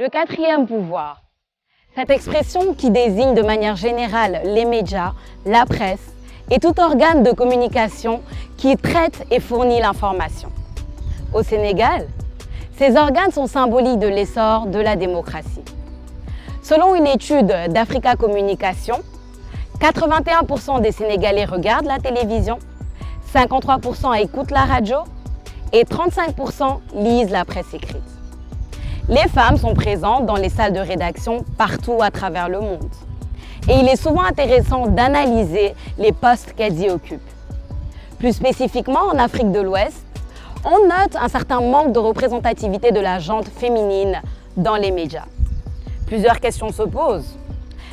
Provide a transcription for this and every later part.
Le quatrième pouvoir. Cette expression qui désigne de manière générale les médias, la presse et tout organe de communication qui traite et fournit l'information. Au Sénégal, ces organes sont symboliques de l'essor de la démocratie. Selon une étude d'Africa Communication, 81% des Sénégalais regardent la télévision, 53% écoutent la radio et 35% lisent la presse écrite. Les femmes sont présentes dans les salles de rédaction partout à travers le monde. Et il est souvent intéressant d'analyser les postes qu'elles y occupent. Plus spécifiquement, en Afrique de l'Ouest, on note un certain manque de représentativité de la gente féminine dans les médias. Plusieurs questions se posent.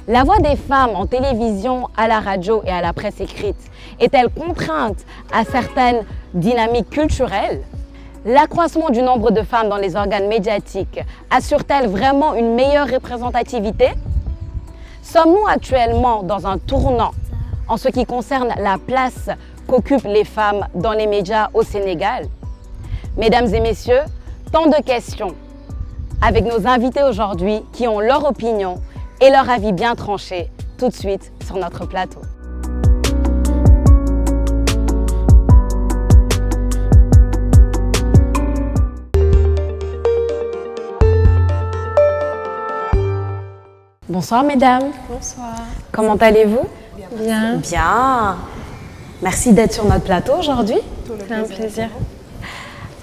La voix des femmes en télévision, à la radio et à la presse écrite est-elle contrainte à certaines dynamiques culturelles ? L'accroissement du nombre de femmes dans les organes médiatiques assure-t-elle vraiment une meilleure représentativité ? Sommes-nous actuellement dans un tournant en ce qui concerne la place qu'occupent les femmes dans les médias au Sénégal ? Mesdames et messieurs, tant de questions avec nos invités aujourd'hui qui ont leur opinion et leur avis bien tranché tout de suite sur notre plateau. Bonsoir mesdames. Bonsoir. Comment allez-vous? Bien. Bien. Merci d'être sur notre plateau aujourd'hui. C'est un plaisir.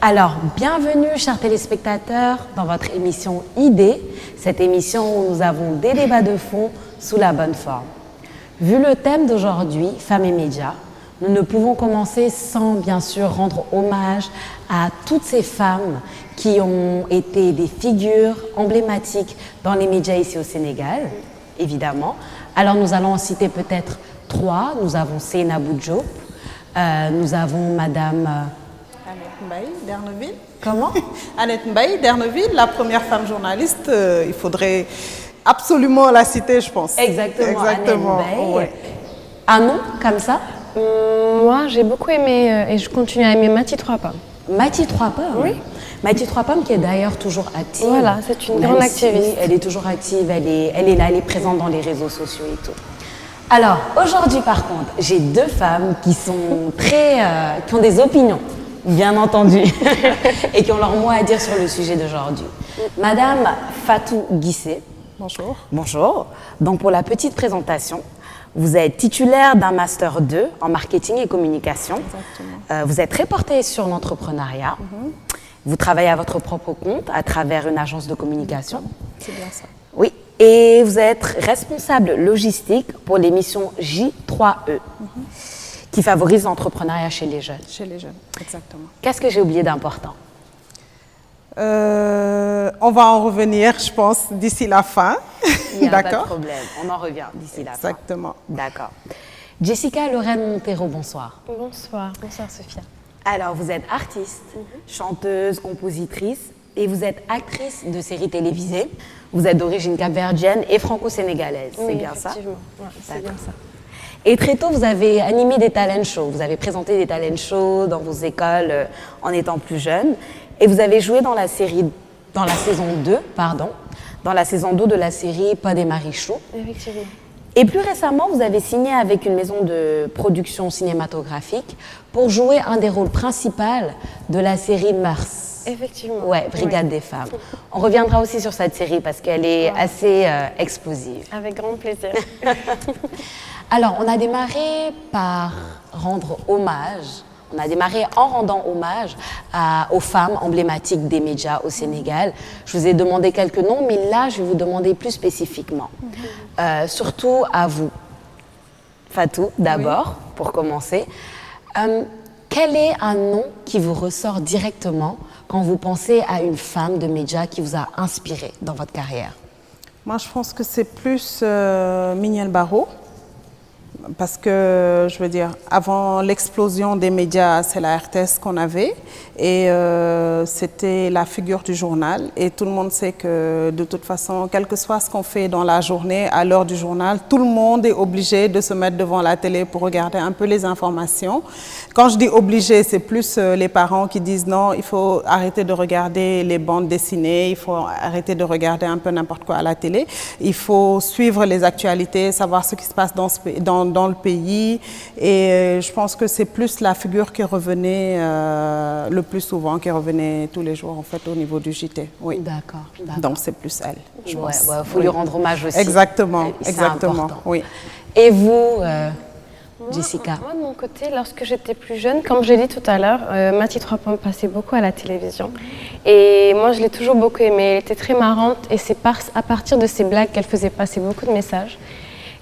Alors, bienvenue chers téléspectateurs dans votre émission Idées, cette émission où nous avons des débats de fond sous la bonne forme. Vu le thème d'aujourd'hui, femmes et médias, nous ne pouvons commencer sans bien sûr rendre hommage à toutes ces femmes qui ont été des figures emblématiques dans les médias ici au Sénégal, évidemment. Alors nous allons en citer peut-être trois. Nous avons Seynabou Diop, nous avons Madame... Annette Mbaye d'Erneville. Comment? Annette Mbaye d'Erneville, la première femme journaliste. Il faudrait absolument la citer, je pense. Exactement. Annette Mbaye. Ouais. Un nom comme ça? Moi, j'ai beaucoup aimé et je continue à aimer Mathie Trois Pommes. Mathie Trois Pommes? Oui. Mathie Trois Pommes qui est d'ailleurs toujours active. Voilà, c'est une Même grande si activiste. elle est toujours active, elle est là, elle est présente dans les réseaux sociaux et tout. Alors, aujourd'hui par contre, j'ai deux femmes qui sont qui ont des opinions, bien entendu, et qui ont leur mot à dire sur le sujet d'aujourd'hui. Madame Fatou Guissé. Bonjour. Bonjour. Donc pour la petite présentation, vous êtes titulaire d'un Master 2 en marketing et communication. Exactement. Vous êtes reporté sur l'entrepreneuriat. Vous travaillez à votre propre compte à travers une agence de communication. C'est bien ça. Oui. Et vous êtes responsable logistique pour l'émission J3E, qui favorise l'entrepreneuriat chez les jeunes. Chez les jeunes, exactement. Qu'est-ce que j'ai oublié d'important? On va en revenir, je pense, d'ici la fin. Il n'y a pas de D'accord. problème. On en revient d'ici la fin. Exactement. D'accord. Jessica Lorraine Montero, bonsoir. Bonsoir. Bonsoir, Sophia. Alors, vous êtes artiste, chanteuse, compositrice et vous êtes actrice de séries télévisées. Vous êtes d'origine capverdienne et franco-sénégalaise, c'est bien ça? Effectivement. Ouais, c'est bien ça. Et très tôt, vous avez animé des talent shows. Vous avez présenté des talent shows dans vos écoles en étant plus jeune. Et vous avez joué dans la saison 2, dans la saison 2 de la série Pod et Marichou. Effectivement. Et plus récemment, vous avez signé avec une maison de production cinématographique pour jouer un des rôles principaux de la série Mœurs. Effectivement. Ouais, Brigade des femmes. On reviendra aussi sur cette série parce qu'elle est assez explosive. Avec grand plaisir. Alors, on a démarré par rendre hommage. On a démarré en rendant hommage aux femmes emblématiques des médias au Sénégal. Je vous ai demandé quelques noms, mais là, je vais vous demander plus spécifiquement. Surtout à vous. Fatou, d'abord, pour commencer. Quel est un nom qui vous ressort directement quand vous pensez à une femme de médias qui vous a inspiré dans votre carrière? Moi, je pense que c'est plus Mignel Barreau. Parce que, je veux dire, avant l'explosion des médias, c'est la RTS qu'on avait et c'était la figure du journal. Et tout le monde sait que, de toute façon, quel que soit ce qu'on fait dans la journée, à l'heure du journal, tout le monde est obligé de se mettre devant la télé pour regarder un peu les informations. Quand je dis obligé, c'est plus les parents qui disent non, il faut arrêter de regarder les bandes dessinées, il faut arrêter de regarder un peu n'importe quoi à la télé, il faut suivre les actualités, savoir ce qui se passe dans le pays. Et je pense que c'est plus la figure qui revenait le plus souvent, qui revenait tous les jours en fait au niveau du JT. Oui. D'accord. Donc c'est plus elle, je pense. Ouais, faut lui rendre hommage aussi. Exactement, C'est exactement. important. Oui. Et vous, Jessica? Moi, de mon côté, lorsque j'étais plus jeune, comme j'ai dit tout à l'heure, Mathilde Trois Pommes passait beaucoup à la télévision. Et moi, je l'ai toujours beaucoup aimée. Elle était très marrante et c'est à partir de ses blagues qu'elle faisait passer beaucoup de messages.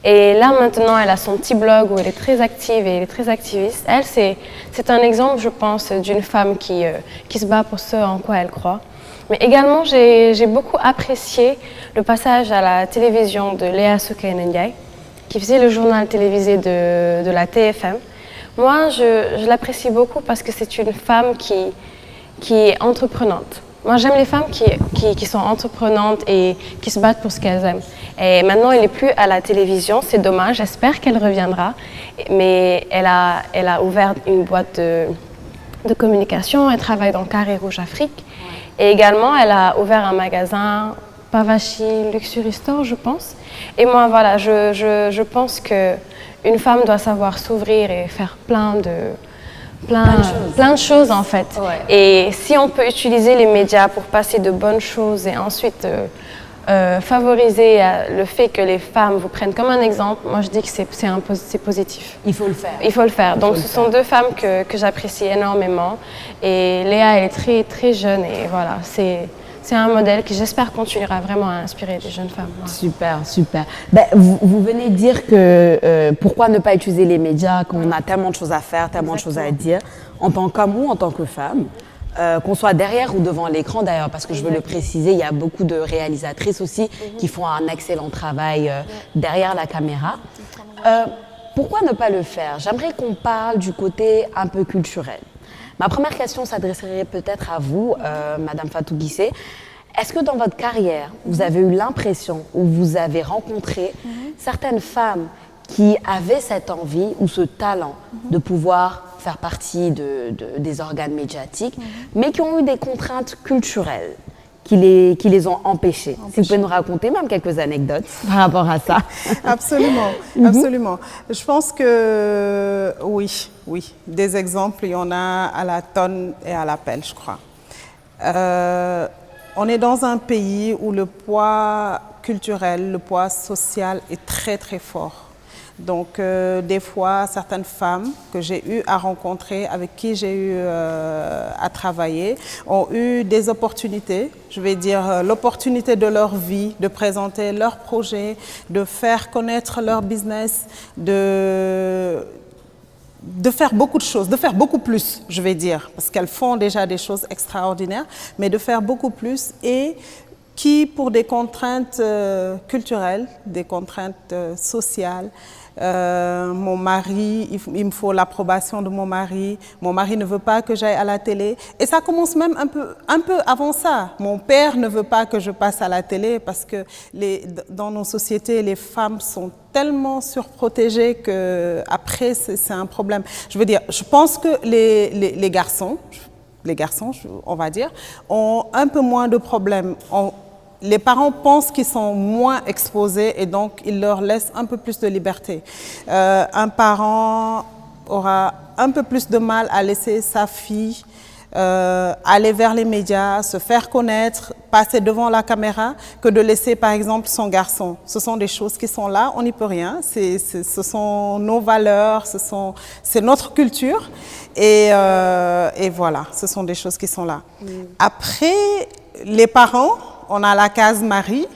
Et là, maintenant, elle a son petit blog où elle est très active et elle est très activiste. Elle, c'est un exemple, je pense, d'une femme qui se bat pour ce en quoi elle croit. Mais également, j'ai beaucoup apprécié le passage à la télévision de Léa Soukaine-Ndiaye, qui faisait le journal télévisé de la TFM. Moi, je l'apprécie beaucoup parce que c'est une femme qui est entreprenante. Moi, j'aime les femmes qui sont entreprenantes et qui se battent pour ce qu'elles aiment. Et maintenant, elle n'est plus à la télévision, c'est dommage, j'espère qu'elle reviendra. Mais elle a ouvert une boîte de communication, elle travaille dans Carré Rouge Afrique. Et également, elle a ouvert un magasin, Pavachi Luxury Store, je pense. Et moi, voilà, je pense qu'une femme doit savoir s'ouvrir et faire plein de choses en fait. Ouais. Et si on peut utiliser les médias pour passer de bonnes choses et ensuite favoriser le fait que les femmes vous prennent comme un exemple, moi je dis que c'est positif. Il faut le faire. Il faut le faire. Donc ce sont deux femmes que j'apprécie énormément. Et Léa, elle est très très jeune et voilà, c'est un modèle qui j'espère continuera vraiment à inspirer des jeunes femmes. Voilà. Super, super. Ben, vous venez de dire que pourquoi ne pas utiliser les médias quand on a tellement de choses à faire, tellement de choses à dire, en tant qu'homme ou en tant que femme, qu'on soit derrière ou devant l'écran d'ailleurs, parce que je veux le préciser, il y a beaucoup de réalisatrices aussi qui font un excellent travail derrière la caméra. Pourquoi ne pas le faire? J'aimerais qu'on parle du côté un peu culturel. Ma première question s'adresserait peut-être à vous, Madame Fatou Guissé. Est-ce que dans votre carrière, vous avez eu l'impression ou vous avez rencontré certaines femmes qui avaient cette envie ou ce talent de pouvoir faire partie des organes médiatiques, mais qui ont eu des contraintes culturelles qui les ont empêchées? Si vous pouvez nous raconter même quelques anecdotes par rapport à ça. Absolument, absolument. Je pense que oui, des exemples, il y en a à la tonne et à l'appel, je crois. On est dans un pays où le poids culturel, le poids social est très très fort. Donc des fois, certaines femmes que j'ai eu à rencontrer, avec qui j'ai eu à travailler, ont eu des opportunités, je vais dire l'opportunité de leur vie, de présenter leurs projets, de faire connaître leur business, de faire beaucoup de choses, de faire beaucoup plus, je vais dire, parce qu'elles font déjà des choses extraordinaires, mais de faire beaucoup plus et qui, pour des contraintes culturelles, des contraintes sociales, mon mari, il me faut l'approbation de mon mari ne veut pas que j'aille à la télé. Et ça commence même un peu avant ça. Mon père ne veut pas que je passe à la télé parce que dans nos sociétés, les femmes sont tellement surprotégées qu'après, c'est un problème. Je veux dire, je pense que les garçons, on va dire, ont un peu moins de problèmes. Les parents pensent qu'ils sont moins exposés et donc ils leur laissent un peu plus de liberté. Un parent aura un peu plus de mal à laisser sa fille aller vers les médias, se faire connaître, passer devant la caméra, que de laisser par exemple son garçon. Ce sont des choses qui sont là, on n'y peut rien. Ce sont nos valeurs, c'est notre culture et voilà, ce sont des choses qui sont là. Après, les parents, on a la case mari.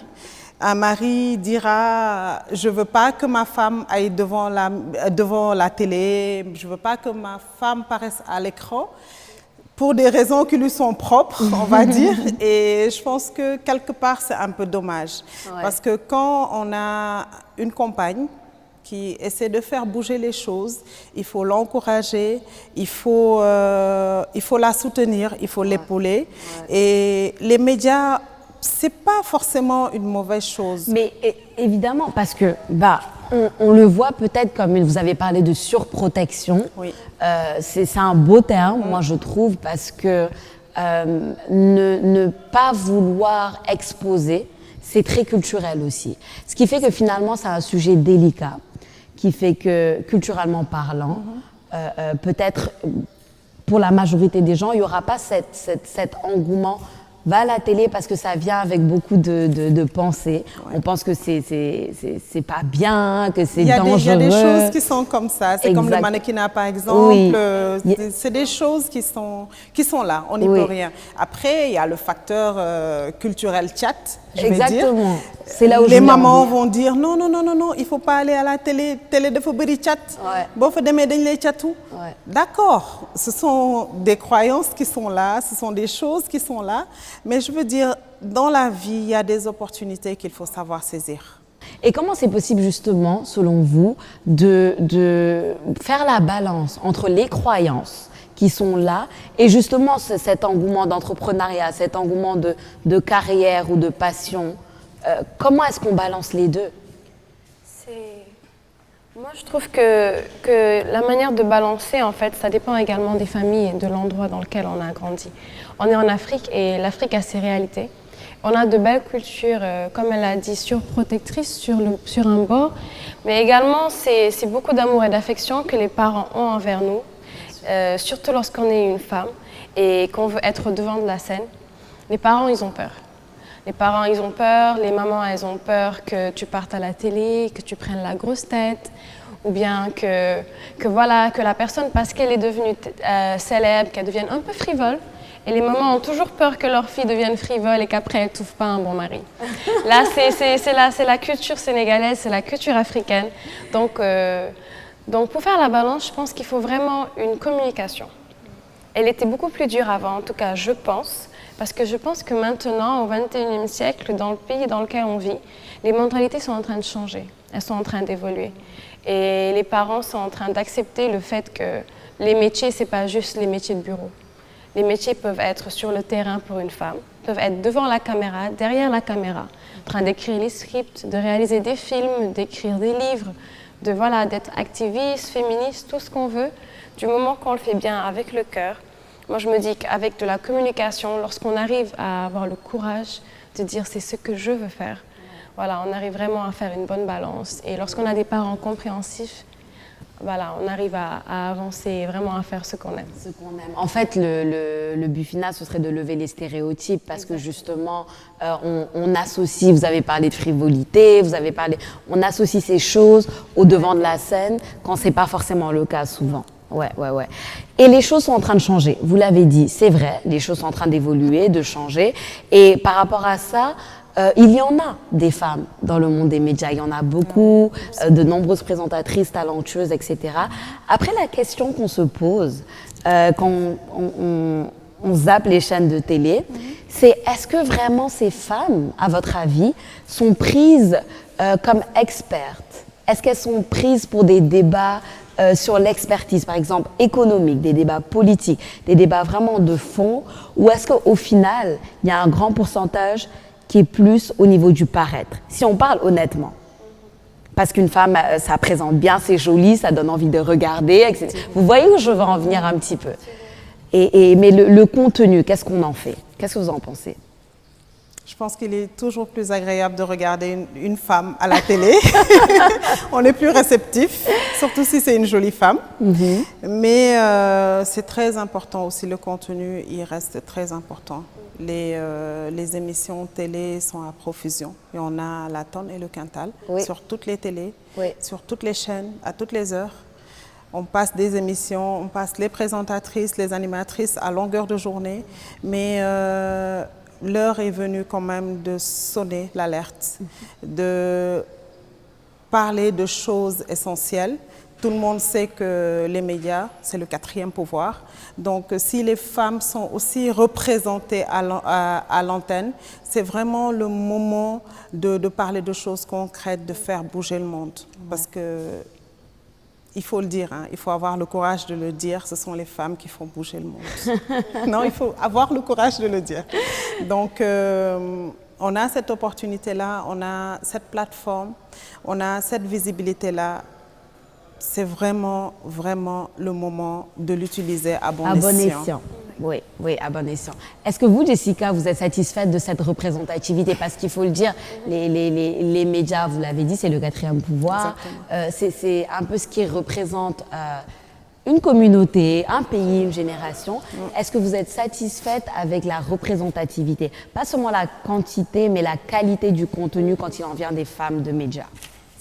Un mari dira « je ne veux pas que ma femme aille devant la télé, je ne veux pas que ma femme paraisse à l'écran » pour des raisons qui lui sont propres, on va dire. Et je pense que quelque part, c'est un peu dommage. Ouais. Parce que quand on a une compagne qui essaie de faire bouger les choses, il faut l'encourager, il faut la soutenir, il faut l'épauler. Ouais. Et les médias c'est pas forcément une mauvaise chose. Mais évidemment, parce que on le voit peut-être comme vous avez parlé de surprotection. Oui. C'est un beau terme, moi je trouve, parce que ne pas vouloir exposer, c'est très culturel aussi. Ce qui fait que finalement, c'est un sujet délicat, qui fait que culturellement parlant, peut-être pour la majorité des gens, il n'y aura pas cet engouement. Va à la télé parce que ça vient avec beaucoup de pensées. Ouais. On pense que c'est pas bien, que c'est dangereux. Il y a des choses qui sont comme ça. C'est comme le mannequinat, par exemple. Oui. C'est des choses qui sont là. On n'y peut rien. Après, il y a le facteur culturel chat. Exactement. C'est là où les mamans vont dire non, il ne faut pas aller à la télé. Télé de fobiri chat. Bon, faut demain les chatou. D'accord. Ce sont des croyances qui sont là. Ce sont des choses qui sont là. Mais je veux dire, dans la vie, il y a des opportunités qu'il faut savoir saisir. Et comment c'est possible justement, selon vous, de faire la balance entre les croyances qui sont là et justement cet engouement d'entrepreneuriat, cet engouement de carrière ou de passion? Comment est-ce qu'on balance les deux? Moi, je trouve que la manière de balancer, en fait, ça dépend également des familles et de l'endroit dans lequel on a grandi. On est en Afrique et l'Afrique a ses réalités. On a de belles cultures, comme elle a dit, surprotectrices sur un bord, mais également c'est beaucoup d'amour et d'affection que les parents ont envers nous, surtout lorsqu'on est une femme et qu'on veut être devant de la scène. Les parents, ils ont peur. Les parents, ils ont peur, les mamans, elles ont peur que tu partes à la télé, que tu prennes la grosse tête, ou bien que la personne, parce qu'elle est devenue célèbre, qu'elle devienne un peu frivole. Et les mamans ont toujours peur que leur fille devienne frivole et qu'après, elle ne trouve pas un bon mari. Là, c'est la culture sénégalaise, c'est la culture africaine. Donc, pour faire la balance, je pense qu'il faut vraiment une communication. Elle était beaucoup plus dure avant, en tout cas, je pense. Parce que je pense que maintenant, au XXIe siècle, dans le pays dans lequel on vit, les mentalités sont en train de changer, elles sont en train d'évoluer. Et les parents sont en train d'accepter le fait que les métiers, ce n'est pas juste les métiers de bureau. Les métiers peuvent être sur le terrain pour une femme, peuvent être devant la caméra, derrière la caméra, en train d'écrire les scripts, de réaliser des films, d'écrire des livres, d'être activiste, féministe, tout ce qu'on veut, du moment qu'on le fait bien avec le cœur. Moi, je me dis qu'avec de la communication, lorsqu'on arrive à avoir le courage de dire c'est ce que je veux faire, voilà, on arrive vraiment à faire une bonne balance. Et lorsqu'on a des parents compréhensifs, voilà, on arrive à avancer et vraiment à faire ce qu'on aime. Ce qu'on aime. En fait, le but final, ce serait de lever les stéréotypes parce que justement, on associe, vous avez parlé de frivolité, on associe ces choses au devant de la scène quand ce n'est pas forcément le cas souvent. Ouais. Et les choses sont en train de changer. Vous l'avez dit, c'est vrai, les choses sont en train d'évoluer, de changer. Et par rapport à ça, il y en a des femmes dans le monde des médias. Il y en a beaucoup, de nombreuses présentatrices talentueuses, etc. Après, la question qu'on se pose quand on zappe les chaînes de télé, c'est est-ce que vraiment ces femmes, à votre avis, sont prises comme expertes? Est-ce qu'elles sont prises pour des débats sur l'expertise, par exemple, économique, des débats politiques, des débats vraiment de fond, ou est-ce qu'au final, il y a un grand pourcentage qui est plus au niveau du paraître, si on parle honnêtement? Parce qu'une femme, ça présente bien, c'est joli, ça donne envie de regarder, etc. Vous voyez où je veux en venir un petit peu. Mais le contenu, qu'est-ce qu'on en fait? Qu'est-ce que vous en pensez? Je pense qu'il est toujours plus agréable de regarder une femme à la télé. On est plus réceptif, surtout si c'est une jolie femme. Mais c'est très important aussi, le contenu, il reste très important. Les émissions télé sont à profusion. Et on a la tonne et le quintal sur toutes les télés, sur toutes les chaînes, à toutes les heures. On passe des émissions, on passe les présentatrices, les animatrices à longueur de journée. Mais l'heure est venue quand même de sonner l'alerte, de parler de choses essentielles. Tout le monde sait que les médias, c'est le 4e pouvoir. Donc, si les femmes sont aussi représentées à l'antenne, c'est vraiment le moment de parler de choses concrètes, de faire bouger le monde. Parce que, il faut le dire, il faut avoir le courage de le dire, ce sont les femmes qui font bouger le monde. Non, il faut avoir le courage de le dire. Donc, on a cette opportunité-là, on a cette plateforme, on a cette visibilité-là. C'est vraiment, vraiment le moment de l'utiliser à bon escient. Oui, oui, à bon escient. Est-ce que vous, Jessica, vous êtes satisfaite de cette représentativité? Parce qu'il faut le dire, les médias, vous l'avez dit, c'est le quatrième pouvoir. C'est un peu ce qui représente une communauté, un pays, une génération. Est-ce que vous êtes satisfaite avec la représentativité? Pas seulement la quantité, mais la qualité du contenu quand il en vient des femmes de médias.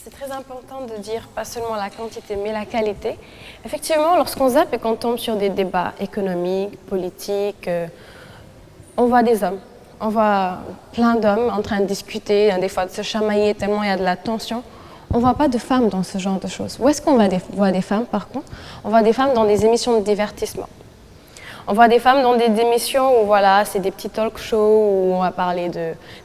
C'est très important de dire pas seulement la quantité, mais la qualité. Effectivement, lorsqu'on zappe et qu'on tombe sur des débats économiques, politiques, on voit des hommes. On voit plein d'hommes en train de discuter, des fois de se chamailler tellement il y a de la tension. On ne voit pas de femmes dans ce genre de choses. Où est-ce qu'on voit des femmes, par contre? On voit des femmes dans des émissions de divertissement. On voit des femmes dans des émissions où voilà, c'est des petits talk shows où on va parler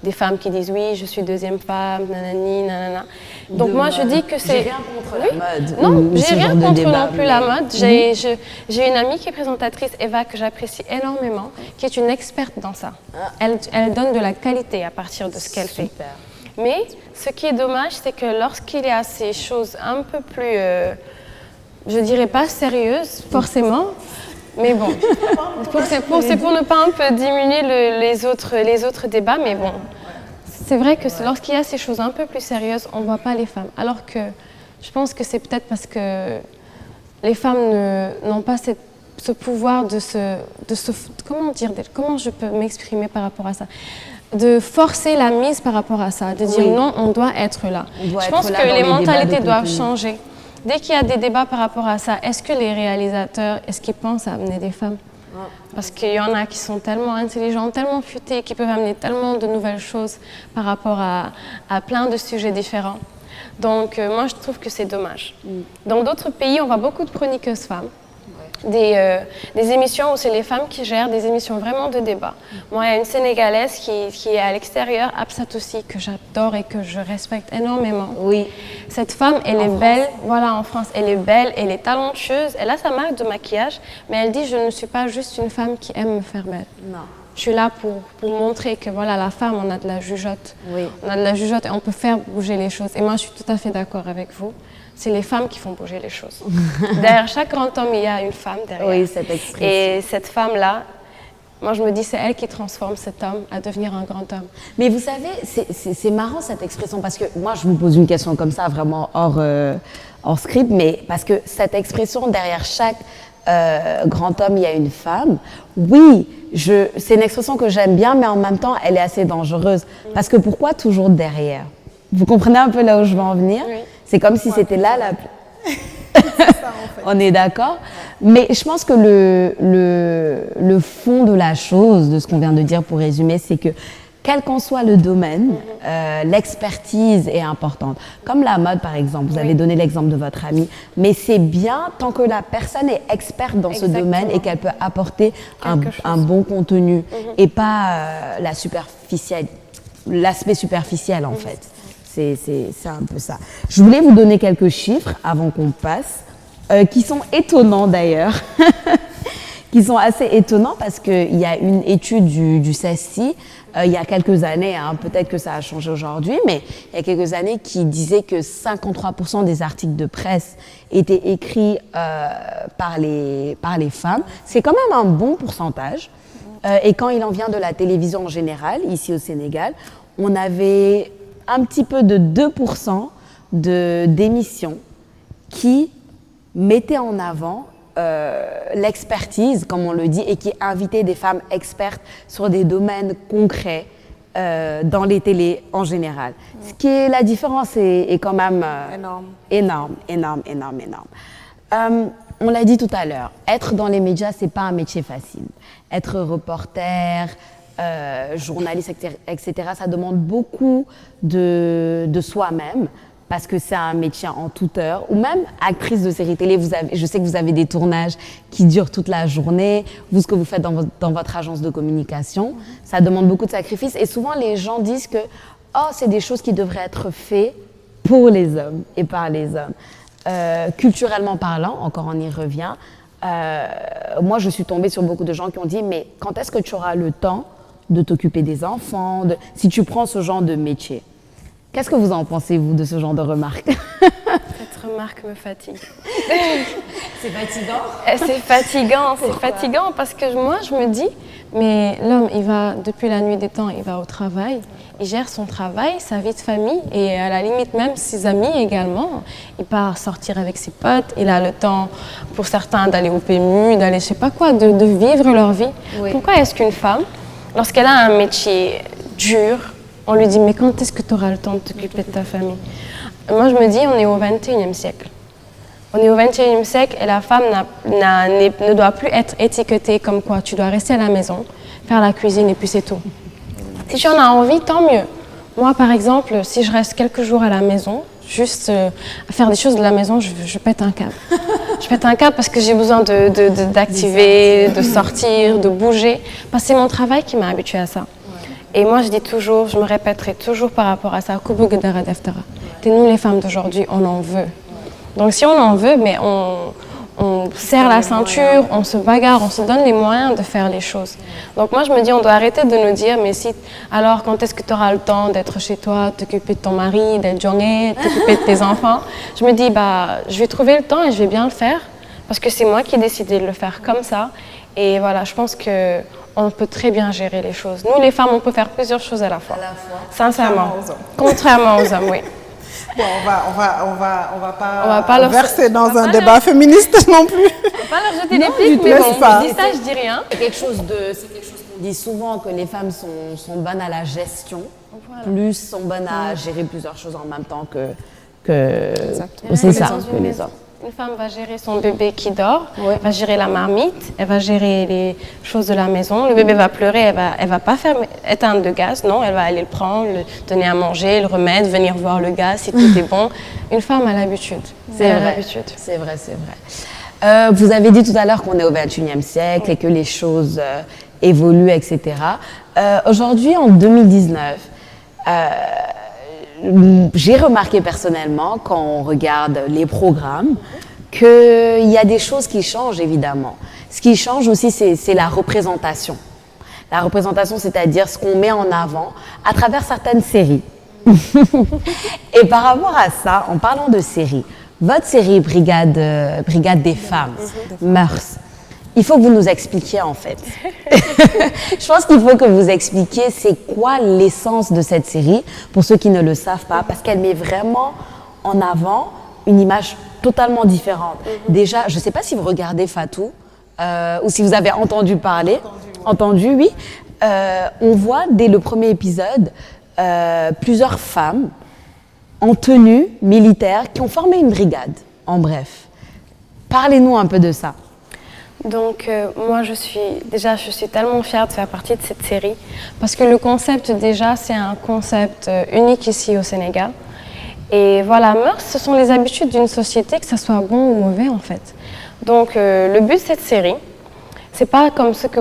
des femmes qui disent oui, je suis deuxième femme, nanani, nanana. Donc moi je dis que c'est... J'ai rien contre la mode. Non, j'ai rien contre débat, non plus la mode. J'ai une amie qui est présentatrice, Eva, que j'apprécie énormément, qui est une experte dans ça. Elle donne de la qualité à partir de ce qu'elle fait. Mais ce qui est dommage, c'est que lorsqu'il y a ces choses un peu plus, je dirais pas sérieuses forcément, mais bon, c'est pour ne pas un peu diminuer les autres débats, mais bon, c'est vrai que lorsqu'il y a ces choses un peu plus sérieuses, on ne voit pas les femmes. Alors que je pense que c'est peut-être parce que les femmes n'ont pas ce pouvoir comment je peux m'exprimer par rapport à ça, de forcer la mise par rapport à ça, de dire non, on doit être là. Je pense que les mentalités doivent changer. Dès qu'il y a des débats par rapport à ça, est-ce que les réalisateurs, est-ce qu'ils pensent à amener des femmes? Parce qu'il y en a qui sont tellement intelligents, tellement futés, qui peuvent amener tellement de nouvelles choses par rapport à plein de sujets différents. Donc moi, je trouve que c'est dommage. Dans d'autres pays, on voit beaucoup de chroniqueuses femmes. Des émissions où c'est les femmes qui gèrent, des émissions vraiment de débat. Moi, il y a une Sénégalaise qui est à l'extérieur, Absatoussi, que j'adore et que je respecte énormément. Oui. Cette femme, elle est belle, voilà, en France, elle est belle, elle est talentueuse, elle a sa marque de maquillage, mais elle dit « je ne suis pas juste une femme qui aime me faire belle ». Non. Je suis là pour montrer que voilà, la femme, on a de la jugeote. Oui. On a de la jugeote et on peut faire bouger les choses. Et moi, je suis tout à fait d'accord avec vous. C'est les femmes qui font bouger les choses. Derrière chaque grand homme, il y a une femme derrière. Oui, cette expression. Et cette femme-là, moi je me dis, c'est elle qui transforme cet homme à devenir un grand homme. Mais vous savez, c'est marrant cette expression, parce que moi je vous pose une question comme ça, vraiment hors script, mais parce que cette expression, derrière chaque grand homme, il y a une femme. Oui, c'est une expression que j'aime bien, mais en même temps, elle est assez dangereuse. Parce que pourquoi toujours derrière? Vous comprenez un peu là où je veux en venir? Oui. C'est comme si c'était là la... C'est ça, en fait. On est d'accord? Mais je pense que le fond de la chose, de ce qu'on vient de dire pour résumer, c'est que quel qu'en soit le domaine, l'expertise est importante. Comme la mode, par exemple, vous avez donné l'exemple de votre amie, mais c'est bien tant que la personne est experte dans ce domaine et qu'elle peut apporter un bon contenu et pas l'aspect superficiel, en fait. C'est un peu ça. Je voulais vous donner quelques chiffres avant qu'on passe, qui sont étonnants d'ailleurs, qui sont assez étonnants parce qu'il y a une étude du CESTI, il y a quelques années, peut-être que ça a changé aujourd'hui, mais il y a quelques années qui disait que 53% des articles de presse étaient écrits par les femmes. C'est quand même un bon pourcentage. Et quand il en vient de la télévision en général, ici au Sénégal, on avait un petit peu de 2% d'émissions qui mettaient en avant l'expertise, comme on le dit, et qui invitaient des femmes expertes sur des domaines concrets dans les télés en général. Ce qui est la différence est quand même énorme. On l'a dit tout à l'heure, être dans les médias, c'est pas un métier facile. Être reporter, journaliste, etc., ça demande beaucoup de soi-même parce que c'est un métier en toute heure. Ou même actrice de série télé, je sais que vous avez des tournages qui durent toute la journée. Vous, ce que vous faites dans votre agence de communication, ça demande beaucoup de sacrifices. Et souvent, les gens disent que c'est des choses qui devraient être faites pour les hommes et par les hommes. Culturellement parlant, encore on y revient, moi je suis tombée sur beaucoup de gens qui ont dit « mais quand est-ce que tu auras le temps de t'occuper des enfants, si tu prends ce genre de métier. Qu'est-ce que vous en pensez, vous, de ce genre de remarques? Cette remarque me fatigue. C'est fatigant? C'est fatigant parce que moi, je me dis, mais l'homme, il va, depuis la nuit des temps, il va au travail, il gère son travail, sa vie de famille et à la limite même ses amis également. Il part sortir avec ses potes, il a le temps pour certains d'aller au PMU, d'aller je sais pas quoi, de vivre leur vie. Oui. Pourquoi est-ce qu'une femme, lorsqu'elle a un métier dur, on lui dit mais quand est-ce que tu auras le temps de t'occuper de ta famille? Moi je me dis on est au XXIe siècle. On est au XXIe siècle et la femme ne doit plus être étiquetée comme quoi tu dois rester à la maison, faire la cuisine et puis c'est tout. Si tu en as envie, tant mieux. Moi, par exemple, si je reste quelques jours à la maison, juste à faire des choses de la maison, je pète un câble. Je pète un câble parce que j'ai besoin d'activer, de sortir, de bouger. Parce que c'est mon travail qui m'a habituée à ça. Et moi, je dis toujours, je me répéterai toujours par rapport à ça. Nous, les femmes d'aujourd'hui, on en veut. Donc si on en veut, mais on serre la ceinture, on se bagarre, on se donne les moyens de faire les choses. Donc moi je me dis, on doit arrêter de nous dire, mais si, alors quand est-ce que tu auras le temps d'être chez toi, t'occuper de ton mari, d'être journée, t'occuper de tes enfants? Je me dis, bah, je vais trouver le temps et je vais bien le faire, parce que c'est moi qui ai décidé de le faire comme ça. Et voilà, je pense qu'on peut très bien gérer les choses. Nous les femmes, on peut faire plusieurs choses à la fois. Sincèrement. Contrairement aux hommes, oui. Bon, on va pas leur verser dans un débat féministe non plus. On va pas leur jeter des pics, mais bon, je dis ça, je dis rien. C'est quelque chose qu'on dit souvent, que les femmes sont bonnes à la gestion, plus sont bonnes à gérer plusieurs choses en même temps que c'est ça, que les hommes. Une femme va gérer son bébé qui dort, va gérer la marmite, elle va gérer les choses de la maison. Le bébé va pleurer, elle va pas faire éteindre le gaz, non, elle va aller le prendre, le donner à manger, le remettre, venir voir le gaz si tout est bon. Une femme a l'habitude. C'est vrai. Vous avez dit tout à l'heure qu'on est au XXIe siècle et que les choses évoluent, etc. Aujourd'hui, en 2019, j'ai remarqué personnellement, quand on regarde les programmes, qu'il y a des choses qui changent, évidemment. Ce qui change aussi, c'est la représentation. La représentation, c'est-à-dire ce qu'on met en avant à travers certaines séries. Et par rapport à ça, en parlant de séries, votre série Brigade des femmes, Mœurs, il faut que vous nous expliquiez en fait. Je pense qu'il faut que vous expliquiez c'est quoi l'essence de cette série, pour ceux qui ne le savent pas, parce qu'elle met vraiment en avant une image totalement différente. Déjà, je ne sais pas si vous regardez Fatou, ou si vous avez entendu parler. Entendu, oui. On voit dès le premier épisode plusieurs femmes en tenue militaire qui ont formé une brigade, en bref. Parlez-nous un peu de ça. Donc moi je suis tellement fière de faire partie de cette série parce que le concept déjà c'est un concept unique ici au Sénégal et voilà, mœurs ce sont les habitudes d'une société, que ça soit bon ou mauvais en fait. Donc le but de cette série, c'est pas comme ce que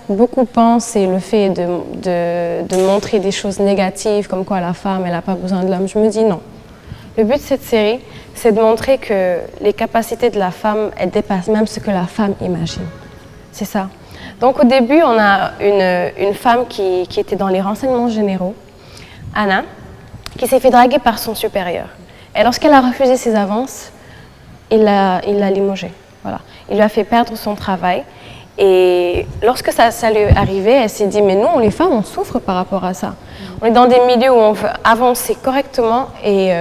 beaucoup pensent, c'est le fait de montrer des choses négatives comme quoi la femme elle n'a pas besoin de l'homme. Je me dis non. Le but de cette série, c'est de montrer que les capacités de la femme, elles dépassent même ce que la femme imagine. C'est ça. Donc au début, on a une femme qui était dans les renseignements généraux, Anna, qui s'est fait draguer par son supérieur. Et lorsqu'elle a refusé ses avances, il l'a limogée. Voilà. Il lui a fait perdre son travail. Et lorsque ça lui est arrivé, elle s'est dit, mais nous, les femmes, on souffre par rapport à ça. On est dans des milieux où on veut avancer correctement et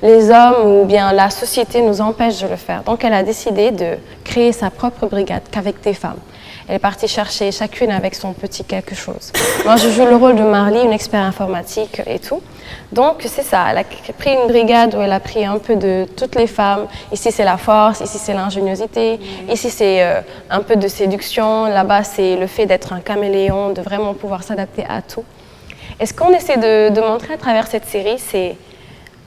les hommes ou bien la société nous empêchent de le faire. Donc elle a décidé de créer sa propre brigade qu'avec des femmes. Elle est partie chercher chacune avec son petit quelque chose. Moi je joue le rôle de Marly, une experte informatique et tout. Donc c'est ça, elle a pris une brigade où elle a pris un peu de toutes les femmes. Ici c'est la force, ici c'est l'ingéniosité, ici c'est un peu de séduction, là-bas c'est le fait d'être un caméléon, de vraiment pouvoir s'adapter à tout. Et ce qu'on essaie de montrer à travers cette série, c'est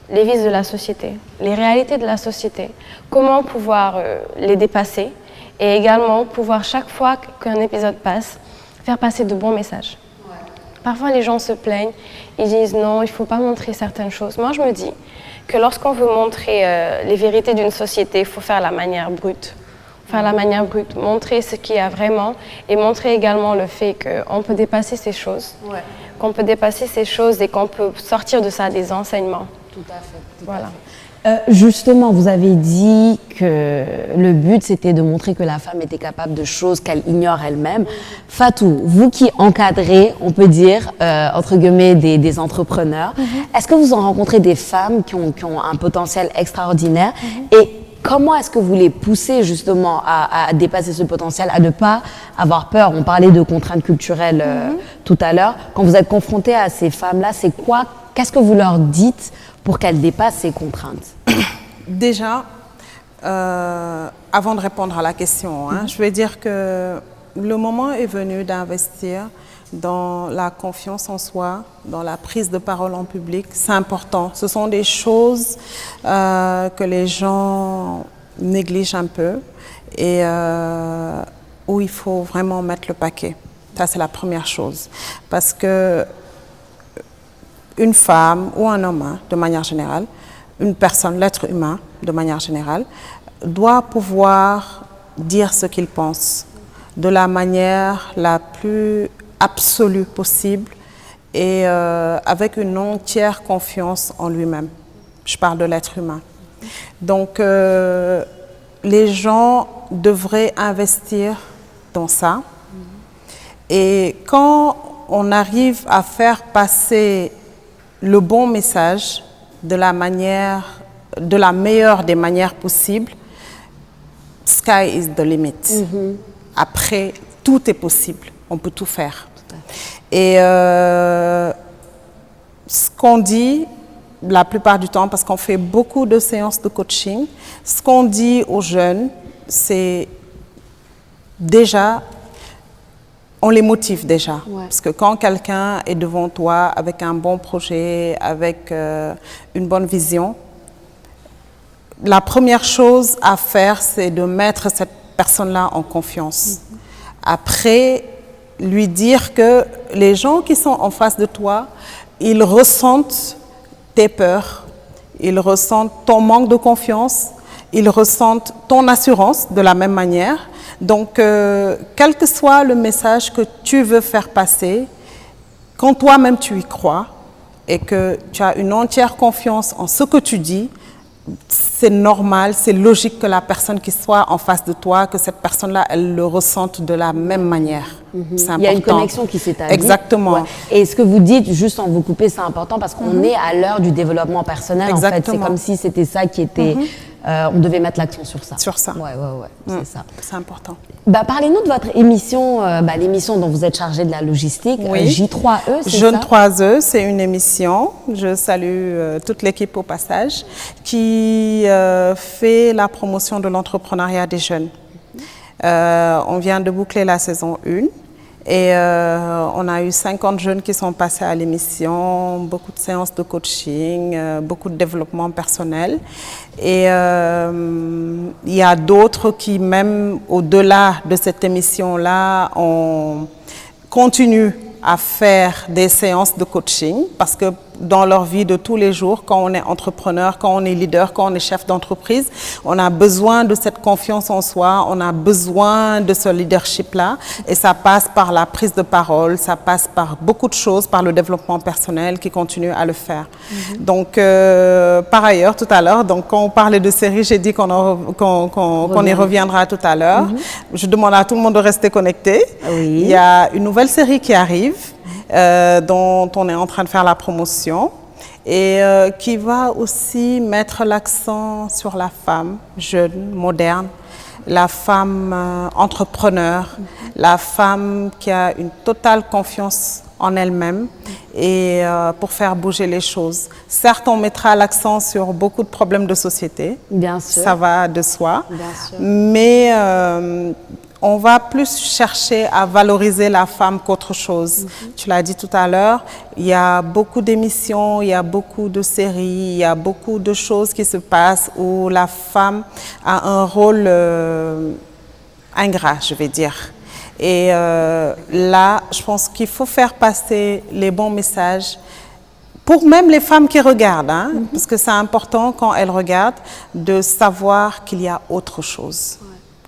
les vices de la société, les réalités de la société, comment pouvoir les dépasser et également pouvoir chaque fois qu'un épisode passe, faire passer de bons messages. Ouais. Parfois les gens se plaignent, ils disent non, il ne faut pas montrer certaines choses. Moi je me dis que lorsqu'on veut montrer les vérités d'une société, il faut faire la manière brute. Il faire la manière brute, montrer ce qu'il y a vraiment et montrer également le fait qu'on peut dépasser ces choses, qu'on peut dépasser ces choses et qu'on peut sortir de ça des enseignements. Tout à fait. Voilà. Justement, vous avez dit que le but, c'était de montrer que la femme était capable de choses qu'elle ignore elle-même. Fatou, vous qui encadrez, on peut dire, entre guillemets, des entrepreneurs, est-ce que vous en rencontrez des femmes qui ont un potentiel extraordinaire et comment est-ce que vous les poussez justement à dépasser ce potentiel, à ne pas avoir peur? On parlait de contraintes culturelles tout à l'heure. Quand vous êtes confronté à ces femmes-là, c'est quoi? Qu'est-ce que vous leur dites pour qu'elles dépassent ces contraintes? Déjà, avant de répondre à la question, je vais dire que le moment est venu d'investir dans la confiance en soi, dans la prise de parole en public. C'est important. Ce sont des choses que les gens négligent un peu et où il faut vraiment mettre le paquet. Ça, c'est la première chose. Parce que une femme ou un homme, de manière générale, une personne, l'être humain, de manière générale, doit pouvoir dire ce qu'il pense de la manière la plus absolue possible et avec une entière confiance en lui-même. Je parle de l'être humain. Donc, les gens devraient investir dans ça. Et quand on arrive à faire passer le bon message de la meilleure des manières possibles, sky is the limit. Après, tout est possible, on peut tout faire. Et ce qu'on dit la plupart du temps, parce qu'on fait beaucoup de séances de coaching, ce qu'on dit aux jeunes, c'est déjà, on les motive déjà. Parce que quand quelqu'un est devant toi avec un bon projet, avec une bonne vision, la première chose à faire, c'est de mettre cette personne-là en confiance. Après, lui dire que les gens qui sont en face de toi, ils ressentent tes peurs, ils ressentent ton manque de confiance, ils ressentent ton assurance de la même manière. Donc, quel que soit le message que tu veux faire passer, quand toi-même tu y crois et que tu as une entière confiance en ce que tu dis, c'est normal, c'est logique que la personne qui soit en face de toi, que cette personne-là, elle le ressente de la même manière. C'est important. Il y a une connexion qui s'établit. Exactement. Et ce que vous dites, juste sans vous couper, c'est important parce qu'on est à l'heure du développement personnel. En fait, c'est comme si c'était ça qui était... on devait mettre l'accent sur ça. Sur ça. C'est ça. C'est important. Parlez-nous de votre émission, l'émission dont vous êtes chargée de la logistique, J3E, c'est ça? Jeune 3E, c'est une émission, je salue toute l'équipe au passage, qui fait la promotion de l'entrepreneuriat des jeunes. On vient de boucler la saison 1. Et on a eu 50 jeunes qui sont passés à l'émission, beaucoup de séances de coaching, beaucoup de développement personnel. Et il y a d'autres qui, même au-delà de cette émission-là, on continue à faire des séances de coaching parce que dans leur vie de tous les jours, quand on est entrepreneur, quand on est leader, quand on est chef d'entreprise, on a besoin de cette confiance en soi, on a besoin de ce leadership-là et ça passe par la prise de parole, ça passe par beaucoup de choses, par le développement personnel qui continue à le faire. Donc, par ailleurs, tout à l'heure, donc quand on parlait de série, j'ai dit qu'on y reviendra tout à l'heure. Je demande à tout le monde de rester connecté. Il y a une nouvelle série qui arrive. Dont on est en train de faire la promotion et qui va aussi mettre l'accent sur la femme jeune, moderne, la femme entrepreneur, la femme qui a une totale confiance en elle-même et pour faire bouger les choses. Certes, on mettra l'accent sur beaucoup de problèmes de société, bien sûr. Ça va de soi, bien sûr. Mais on va plus chercher à valoriser la femme qu'autre chose. Tu l'as dit tout à l'heure, il y a beaucoup d'émissions, il y a beaucoup de séries, il y a beaucoup de choses qui se passent où la femme a un rôle ingrat, je vais dire. Et là, je pense qu'il faut faire passer les bons messages pour même les femmes qui regardent, parce que c'est important quand elles regardent de savoir qu'il y a autre chose.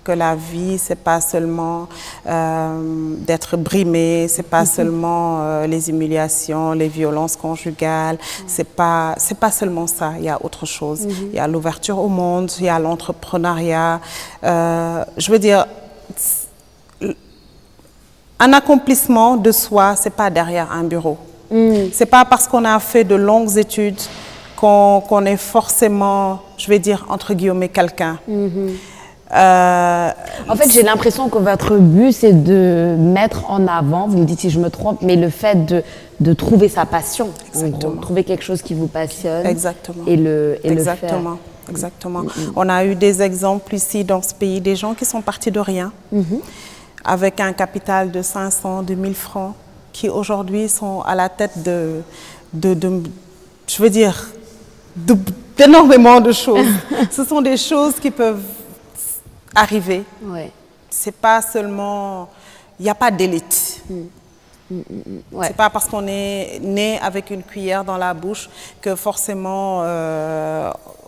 Que que la vie, c'est pas seulement d'être brimé, c'est pas seulement les humiliations, les violences conjugales, c'est pas seulement ça, il y a autre chose. Il y a l'ouverture au monde, il y a l'entrepreneuriat. Je veux dire, un accomplissement de soi, c'est pas derrière un bureau. C'est pas parce qu'on a fait de longues études qu'on est forcément, je vais dire, entre guillemets, quelqu'un. En fait, j'ai l'impression que votre but, c'est de mettre en avant, vous me dites si je me trompe, mais le fait de trouver sa passion. Exactement. Trouver quelque chose qui vous passionne. Exactement. Et le faire. Exactement. On a eu des exemples ici dans ce pays, des gens qui sont partis de rien, avec un capital de 500, 2000 francs, qui aujourd'hui sont à la tête je veux dire, d'énormément de choses. Ce sont des choses qui peuvent arriver. Ouais. C'est pas seulement, il n'y a pas d'élite. Ouais. C'est pas parce qu'on est né avec une cuillère dans la bouche que forcément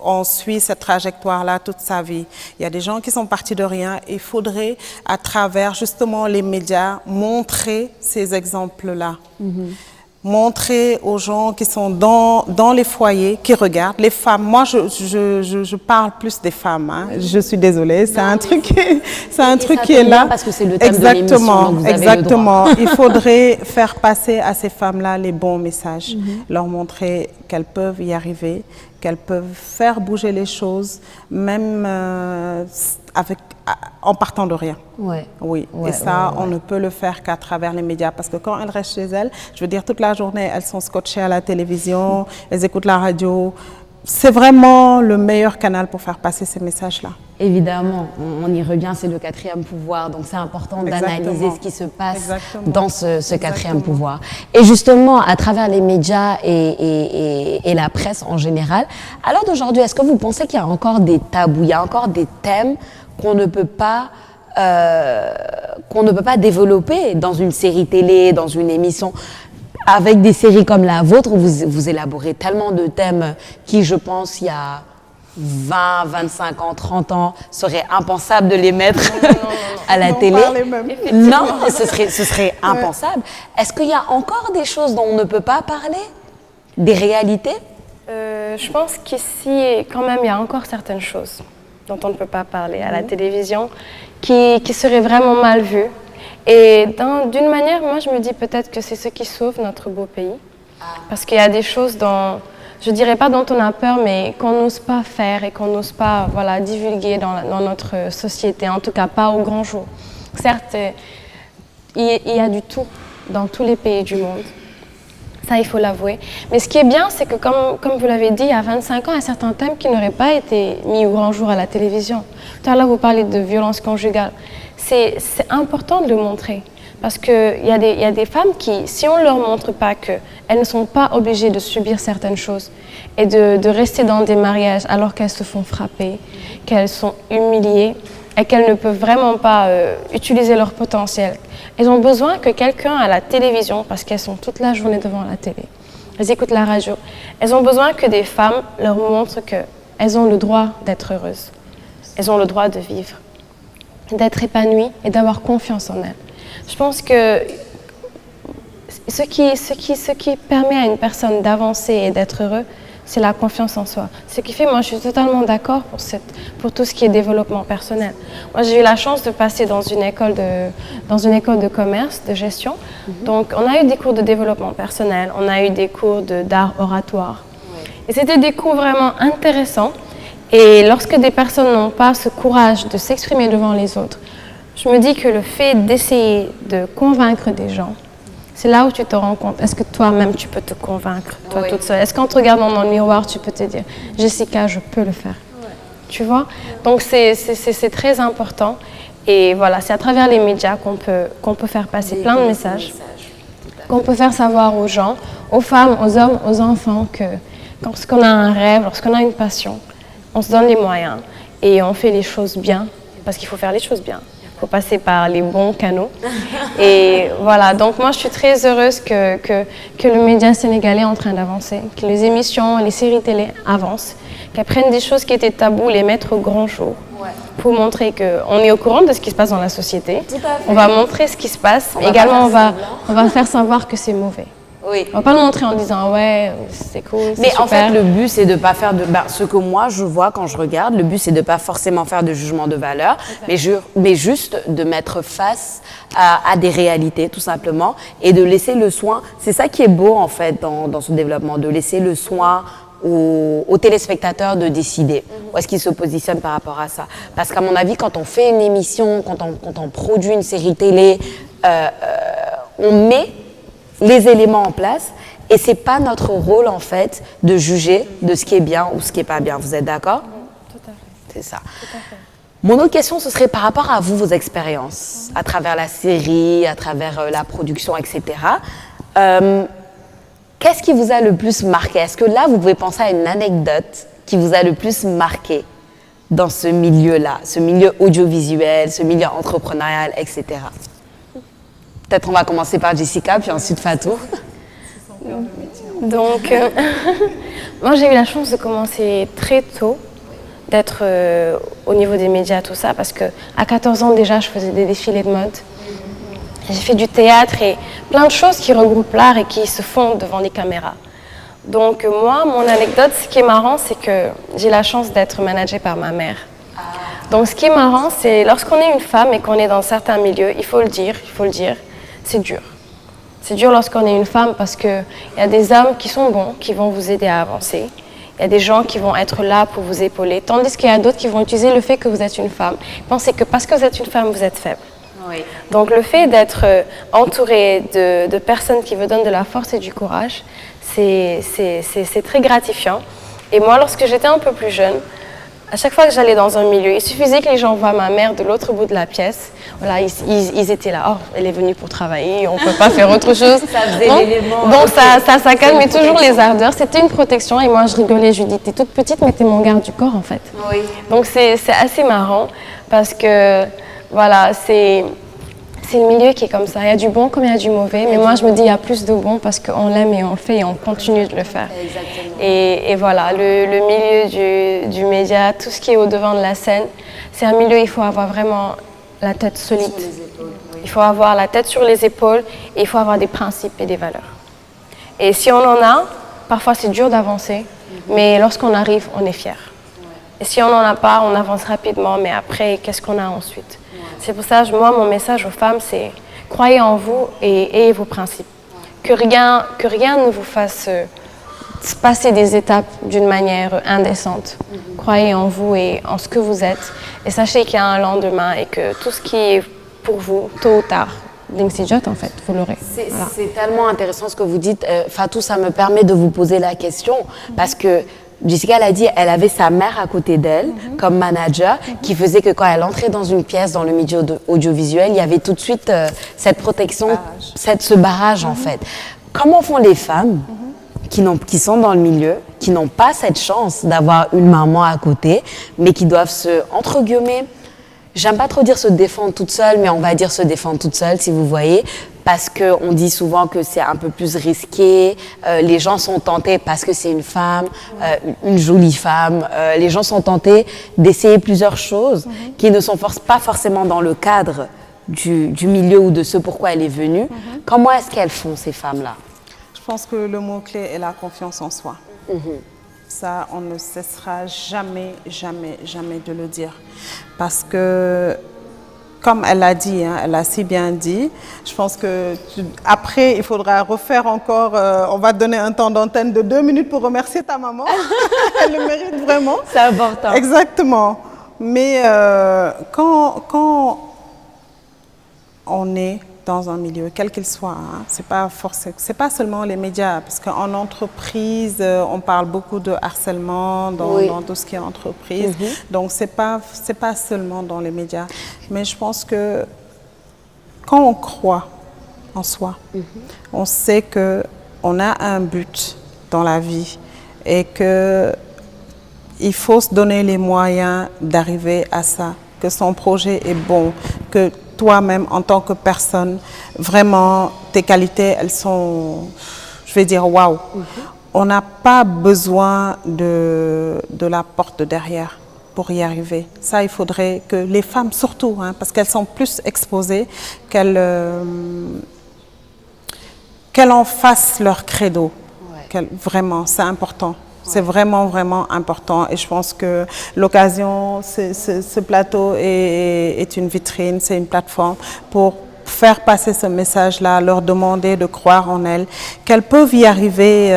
on suit cette trajectoire-là toute sa vie. Il y a des gens qui sont partis de rien. Il faudrait, à travers justement les médias, montrer ces exemples-là. Montrer aux gens qui sont dans les foyers, qui regardent, les femmes. Moi, je parle plus des femmes. Hein. Je suis désolée, c'est un truc qui est là. Parce que c'est le thème de l'émission, donc vous avez exactement. le droit. Il faudrait faire passer à ces femmes-là les bons messages, leur montrer qu'elles peuvent y arriver, qu'elles peuvent faire bouger les choses, même en partant de rien. Ouais. Oui, Ouais, et ça, ouais. on ne peut le faire qu'à travers les médias. Parce que quand elles restent chez elles, je veux dire, toute la journée, elles sont scotchées à la télévision, elles écoutent la radio. C'est vraiment le meilleur canal pour faire passer ces messages-là. Évidemment, on y revient, c'est le quatrième pouvoir. Donc, c'est important d'analyser Exactement. ce qui se passe Exactement. dans ce quatrième Exactement. pouvoir. Et justement, à travers les médias et la presse en général, à l'heure d'aujourd'hui, est-ce que vous pensez qu'il y a encore des tabous, il y a encore des thèmes qu'on ne peut pas développer dans une série télé, dans une émission? Avec des séries comme la vôtre, vous élaborez tellement de thèmes qui, je pense, il y a 20, 25 ans, 30 ans, serait impensable de les mettre à la télé. Non, ce serait impensable. Est-ce qu'il y a encore des choses dont on ne peut pas parler? Des réalités? Je pense qu'ici, quand même, il y a encore certaines choses dont on ne peut pas parler à la télévision qui seraient vraiment mal vues. Et d'une manière, moi, je me dis peut-être que c'est ce qui sauve notre beau pays. Parce qu'il y a des choses dont, je ne dirais pas dont on a peur, mais qu'on n'ose pas faire et qu'on n'ose pas divulguer dans notre société, en tout cas pas au grand jour. Certes, il y a du tout dans tous les pays du monde. Ça, il faut l'avouer. Mais ce qui est bien, c'est que comme vous l'avez dit, il y a 25 ans, il y a certains thèmes qui n'auraient pas été mis au grand jour à la télévision. Tout à l'heure, vous parlez de violence conjugale. C'est important de le montrer. Parce qu'il y a des femmes qui, si on ne leur montre pas qu'elles ne sont pas obligées de subir certaines choses et de rester dans des mariages alors qu'elles se font frapper, qu'elles sont humiliées et qu'elles ne peuvent vraiment pas utiliser leur potentiel. Elles ont besoin que quelqu'un à la télévision, parce qu'elles sont toute la journée devant la télé, elles écoutent la radio, elles ont besoin que des femmes leur montrent qu'elles ont le droit d'être heureuses, elles ont le droit de vivre, d'être épanouies et d'avoir confiance en elles. Je pense que ce qui permet à une personne d'avancer et d'être heureux, c'est la confiance en soi. Ce qui fait, moi, je suis totalement d'accord pour tout ce qui est développement personnel. Moi, j'ai eu la chance de passer dans une école de commerce, de gestion. Donc, on a eu des cours de développement personnel, on a eu des cours d'art oratoire. Et c'était des cours vraiment intéressants. Et lorsque des personnes n'ont pas ce courage de s'exprimer devant les autres, je me dis que le fait d'essayer de convaincre des gens, c'est là où tu te rends compte, est-ce que toi-même tu peux te convaincre, toi toute seule? Est-ce qu'en te regardant dans le miroir, tu peux te dire, Jessica, je peux le faire? Tu vois? Donc c'est très important. Et voilà, c'est à travers les médias qu'on peut faire passer plein de messages, qu'on peut faire savoir aux gens, aux femmes, aux hommes, aux enfants que lorsqu'on a un rêve, lorsqu'on a une passion, on se donne les moyens et on fait les choses bien, parce qu'il faut faire les choses bien. faut passer par les bons canaux. Et voilà, donc moi je suis très heureuse que le média sénégalais est en train d'avancer, que les émissions, les séries télé avancent, qu'elles prennent des choses qui étaient tabous, les mettre au grand jour. Pour montrer qu'on est au courant de ce qui se passe dans la société. On va montrer ce qui se passe, mais également on va faire savoir que c'est mauvais. Oui. On va pas le montrer en disant ouais, c'est cool, c'est Mais super. en fait, le but, c'est de pas faire de... ce que moi, je vois quand je regarde, le but, c'est de pas forcément faire de jugement de valeur, mais juste de mettre face à des réalités, tout simplement, et de laisser le soin. C'est ça qui est beau, en fait, dans ce développement, de laisser le soin aux téléspectateurs de décider où est-ce qu'ils se positionnent par rapport à ça. Parce qu'à mon avis, quand on fait une émission, quand on produit une série télé, on met les éléments en place et c'est pas notre rôle en fait de juger de ce qui est bien ou ce qui est pas bien. Vous êtes d'accord? Tout à fait. C'est ça. Tout à fait. Mon autre question, ce serait par rapport à vous, vos expériences, à travers la série, à travers la production, etc. Qu'est-ce qui vous a le plus marqué? Est-ce que là, vous pouvez penser à une anecdote qui vous a le plus marqué dans ce milieu-là, ce milieu audiovisuel, ce milieu entrepreneurial, etc. Peut-être on va commencer par Jessica, puis ensuite Fatou. Donc, moi j'ai eu la chance de commencer très tôt, d'être au niveau des médias, tout ça, parce qu'à 14 ans déjà, je faisais des défilés de mode. J'ai fait du théâtre et plein de choses qui regroupent l'art et qui se font devant les caméras. Donc moi, mon anecdote, ce qui est marrant, c'est que j'ai la chance d'être managée par ma mère. Donc ce qui est marrant, c'est lorsqu'on est une femme et qu'on est dans certains milieux, il faut le dire, c'est dur. C'est dur lorsqu'on est une femme parce qu'il y a des hommes qui sont bons, qui vont vous aider à avancer. Il y a des gens qui vont être là pour vous épauler, tandis qu'il y a d'autres qui vont utiliser le fait que vous êtes une femme. Pensez que parce que vous êtes une femme, vous êtes faible. Oui. Donc le fait d'être entouré de personnes qui vous donnent de la force et du courage, c'est très gratifiant. Et moi, lorsque j'étais un peu plus jeune, à chaque fois que j'allais dans un milieu, il suffisait que les gens voient ma mère de l'autre bout de la pièce. Voilà, ils étaient là. Oh, elle est venue pour travailler, on ne peut pas faire autre chose. Ça faisait l'élément. Donc ça calmait toujours les ardeurs. C'était une protection et moi je rigolais. Je lui dis, t'es toute petite, mais t'es mon garde du corps en fait. Oui. Donc c'est assez marrant parce que voilà, c'est le milieu qui est comme ça. Il y a du bon comme il y a du mauvais. Mais moi je me dis, il y a plus de bon parce qu'on l'aime et on le fait et on continue de le faire. Exactement. Et voilà, le milieu du média, tout ce qui est au-devant de la scène, c'est un milieu où il faut avoir vraiment la tête solide. Sur les épaules, oui. Il faut avoir la tête sur les épaules et il faut avoir des principes et des valeurs. Et si on en a, parfois c'est dur d'avancer, mais lorsqu'on arrive, on est fier. Et si on n'en a pas, on avance rapidement, mais après, qu'est-ce qu'on a ensuite? C'est pour ça, moi, mon message aux femmes, c'est croyez en vous et ayez vos principes. Que rien ne vous fasse passer des étapes d'une manière indécente. Croyez en vous et en ce que vous êtes. Et sachez qu'il y a un lendemain et que tout ce qui est pour vous, tôt ou tard, Lingsijot, en fait, vous l'aurez. Voilà. C'est tellement intéressant ce que vous dites. Fatou, ça me permet de vous poser la question parce que Jessica l'a dit, elle avait sa mère à côté d'elle comme manager qui faisait que quand elle entrait dans une pièce, dans le milieu audiovisuel, il y avait tout de suite cette protection, ce barrage en fait. Comment font les femmes qui sont dans le milieu, qui n'ont pas cette chance d'avoir une maman à côté, mais qui doivent se, entre guillemets, j'aime pas trop dire se défendre toute seule, mais on va dire se défendre toute seule, si vous voyez, parce qu'on dit souvent que c'est un peu plus risqué, les gens sont tentés parce que c'est une femme, une jolie femme, les gens sont tentés d'essayer plusieurs choses qui ne sont pas forcément dans le cadre du milieu ou de ce pourquoi elle est venue. Comment est-ce qu'elles font, ces femmes-là? Je pense que le mot-clé est la confiance en soi. Ça, on ne cessera jamais, jamais, jamais de le dire. Parce que, comme elle l'a dit, hein, elle l'a si bien dit, je pense que après, il faudra refaire encore, on va te donner un temps d'antenne de 2 minutes pour remercier ta maman. Elle le mérite vraiment. C'est important. Exactement. Mais quand on est dans un milieu, quel qu'il soit, hein, c'est pas seulement les médias, parce qu'en entreprise, on parle beaucoup de harcèlement dans tout ce qui est entreprise, donc c'est pas seulement dans les médias, mais je pense que quand on croit en soi, on sait que on a un but dans la vie et que il faut se donner les moyens d'arriver à ça, que son projet est bon, que toi-même, en tant que personne, vraiment, tes qualités, elles sont, je vais dire, waouh. On n'a pas besoin de la porte de derrière pour y arriver. Ça, il faudrait que les femmes, surtout, hein, parce qu'elles sont plus exposées, qu'elles en fassent leur credo. Vraiment, c'est important. C'est vraiment, vraiment important. Et je pense que l'occasion, ce plateau est une vitrine, c'est une plateforme pour faire passer ce message-là, leur demander de croire en elles, qu'elles peuvent y arriver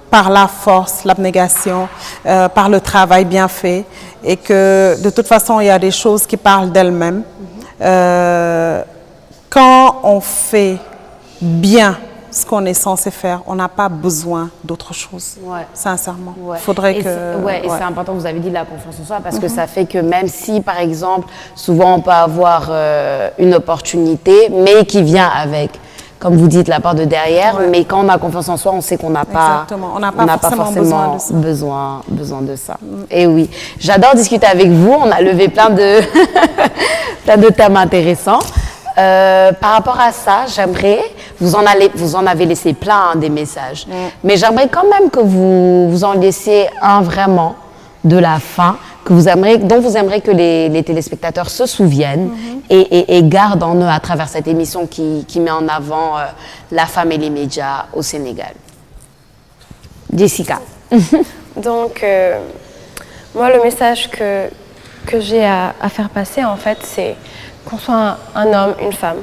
par la force, l'abnégation, par le travail bien fait, et que de toute façon, il y a des choses qui parlent d'elles-mêmes. Quand on fait bien ce qu'on est censé faire, on n'a pas besoin d'autre chose, sincèrement. Faudrait que... Et c'est important, vous avez dit, la confiance en soi, parce que ça fait que même si, par exemple, souvent on peut avoir une opportunité, mais qui vient avec, comme vous dites, la porte de derrière, mais quand on a confiance en soi, on sait qu'on n'a pas, forcément besoin de ça. Et oui, j'adore discuter avec vous, on a levé plein de, plein de thèmes intéressants. Par rapport à ça, j'aimerais, vous en avez laissé plein des messages, mais j'aimerais quand même que vous en laissiez un vraiment de la fin, dont vous aimeriez que les téléspectateurs se souviennent et gardent en eux à travers cette émission qui met en avant la femme et les médias au Sénégal. Jessica. Donc, moi, le message que j'ai à faire passer, en fait, c'est qu'on soit un homme, une femme.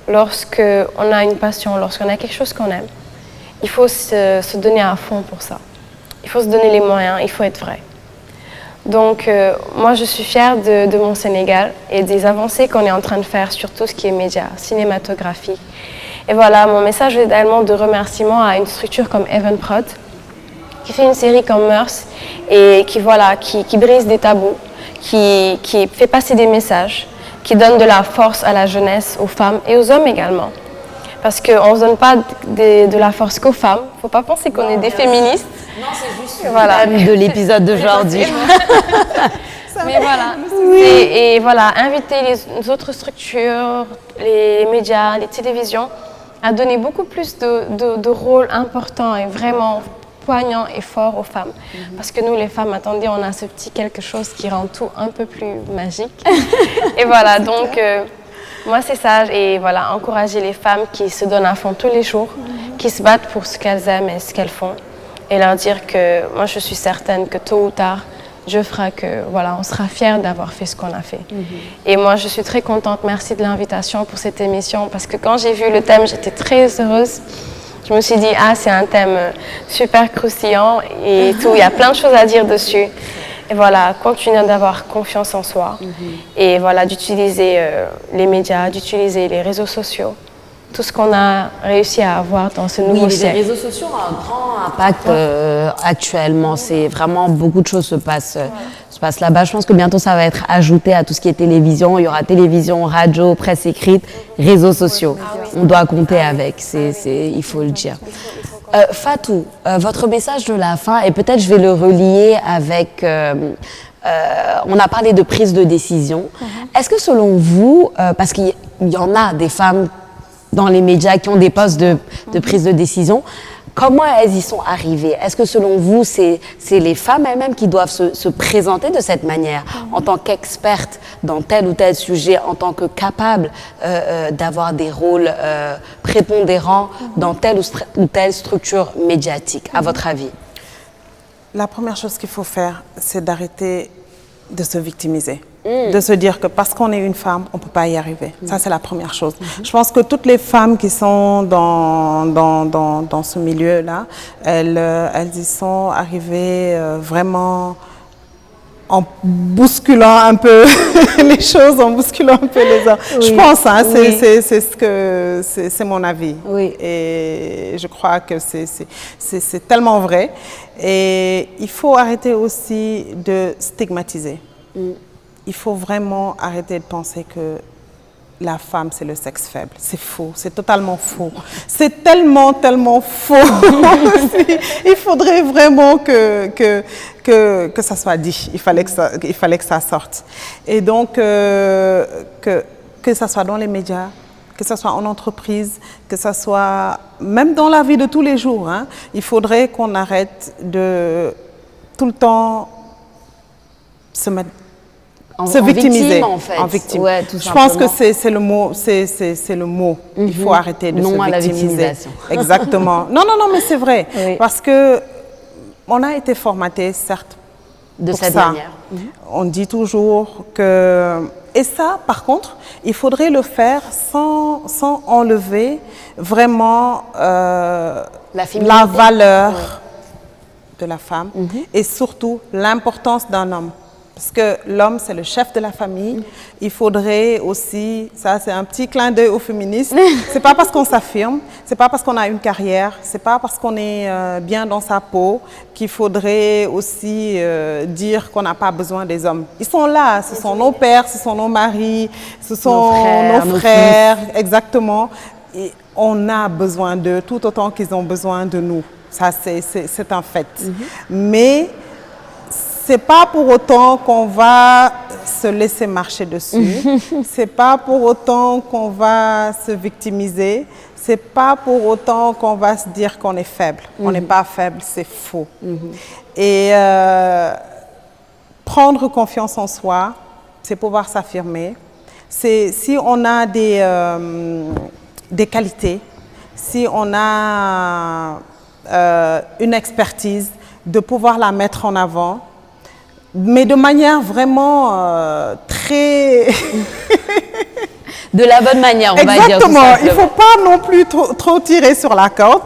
Lorsqu'on a une passion, lorsqu'on a quelque chose qu'on aime, il faut se donner à fond pour ça. Il faut se donner les moyens, il faut être vrai. Donc, moi, je suis fière de mon Sénégal et des avancées qu'on est en train de faire sur tout ce qui est médias, cinématographie. Et voilà, mon message est également de remerciement à une structure comme Evenprod, qui fait une série comme Mœurs et qui brise des tabous, qui fait passer des messages, qui donne de la force à la jeunesse, aux femmes et aux hommes également. Parce qu'on ne donne pas de la force qu'aux femmes. Il ne faut pas penser qu'on est des féministes. Non, c'est juste le thème de l'épisode d'aujourd'hui. Mais voilà. Et voilà, inviter les autres structures, les médias, les télévisions, à donner beaucoup plus de rôles importants et vraiment poignant et fort aux femmes. Parce que nous, les femmes, attendez, on a ce petit quelque chose qui rend tout un peu plus magique. Et voilà, donc, moi, c'est ça. Et voilà, encourager les femmes qui se donnent à fond tous les jours, qui se battent pour ce qu'elles aiment et ce qu'elles font. Et leur dire que moi, je suis certaine que tôt ou tard, Dieu fera que, voilà, on sera fiers d'avoir fait ce qu'on a fait. Et moi, je suis très contente. Merci de l'invitation pour cette émission. Parce que quand j'ai vu le thème, j'étais très heureuse. Je me suis dit, c'est un thème super croustillant et tout, il y a plein de choses à dire dessus. Et voilà, continuer d'avoir confiance en soi et voilà, d'utiliser les médias, d'utiliser les réseaux sociaux, tout ce qu'on a réussi à avoir dans ce nouveau siècle. Les réseaux sociaux ont un grand impact actuellement, c'est vraiment beaucoup de choses se passent là-bas. Je pense que bientôt ça va être ajouté à tout ce qui est télévision. Il y aura télévision, radio, presse écrite, réseaux sociaux. On doit compter avec, il faut le dire. Fatou, votre message de la fin, et peut-être je vais le relier avec... on a parlé de prise de décision. Est-ce que selon vous, parce qu'il y en a des femmes dans les médias qui ont des postes de prise de décision, comment elles y sont arrivées? Est-ce que selon vous, c'est les femmes elles-mêmes qui doivent se présenter de cette manière, en tant qu'expertes dans tel ou tel sujet, en tant que capables d'avoir des rôles prépondérants dans telle ou telle structure médiatique, à votre avis? La première chose qu'il faut faire, c'est d'arrêter de se victimiser. De se dire que parce qu'on est une femme, on ne peut pas y arriver. Ça, c'est la première chose. Je pense que toutes les femmes qui sont dans ce milieu-là, elles y sont arrivées vraiment en bousculant un peu les choses, en bousculant un peu les hommes. Je pense, c'est mon avis. Et je crois que c'est tellement vrai. Et il faut arrêter aussi de stigmatiser. Il faut vraiment arrêter de penser que la femme, c'est le sexe faible. C'est faux, c'est totalement faux. C'est tellement, tellement faux. Il faudrait vraiment que ça soit dit. Il fallait que ça sorte. Et donc, que ça soit dans les médias, que ce soit en entreprise, que ce soit même dans la vie de tous les jours, hein, il faudrait qu'on arrête de tout le temps se victimiser. Victime, en fait. En victime. Ouais, tout Je pense que simplement. c'est le mot. C'est le mot. Il faut arrêter de Non se à la victimiser. victimisation. Exactement. Non, mais c'est vrai. Oui. Parce que on a été formaté, certes, De pour cette ça. manière. On dit toujours que... Et ça, par contre, il faudrait le faire sans enlever vraiment La féminité. la valeur de la femme et surtout l'importance d'un homme. Parce que l'homme, c'est le chef de la famille. Il faudrait aussi, ça c'est un petit clin d'œil aux féministes, c'est pas parce qu'on s'affirme, c'est pas parce qu'on a une carrière, c'est pas parce qu'on est bien dans sa peau qu'il faudrait aussi dire qu'on n'a pas besoin des hommes. Ils sont là, ce sont nos pères, ce sont nos maris, ce sont nos frères, exactement. Et on a besoin d'eux tout autant qu'ils ont besoin de nous. Ça, c'est un fait. Mais c'est pas pour autant qu'on va se laisser marcher dessus. C'est pas pour autant qu'on va se victimiser. C'est pas pour autant qu'on va se dire qu'on est faible. On n'est pas faible, c'est faux. Et prendre confiance en soi, c'est pouvoir s'affirmer. C'est si on a des qualités, si on a une expertise, de pouvoir la mettre en avant, mais de manière vraiment très... De la bonne manière, on va dire. Exactement. Il ne faut pas non plus trop tirer sur la corde,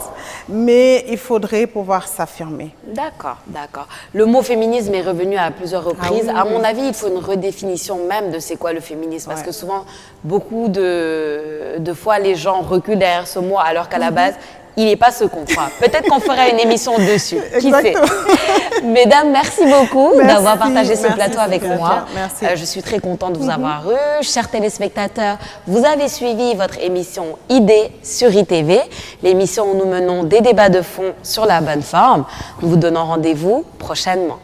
mais il faudrait pouvoir s'affirmer. D'accord, d'accord. Le mot féminisme est revenu à plusieurs reprises. oui, À mon avis, il faut une redéfinition même de c'est quoi le féminisme. Parce que souvent, beaucoup de fois, les gens reculent derrière ce mot, alors qu'à la base, il n'est pas ce qu'on croit. Peut-être qu'on fera une émission dessus. Qui sait? Mesdames, merci beaucoup d'avoir partagé ce plateau avec moi. Merci. Je suis très contente de vous avoir eu. Chers téléspectateurs, vous avez suivi votre émission Idées sur ITV, l'émission où nous menons des débats de fond sur la bonne forme. Nous vous donnons rendez-vous prochainement.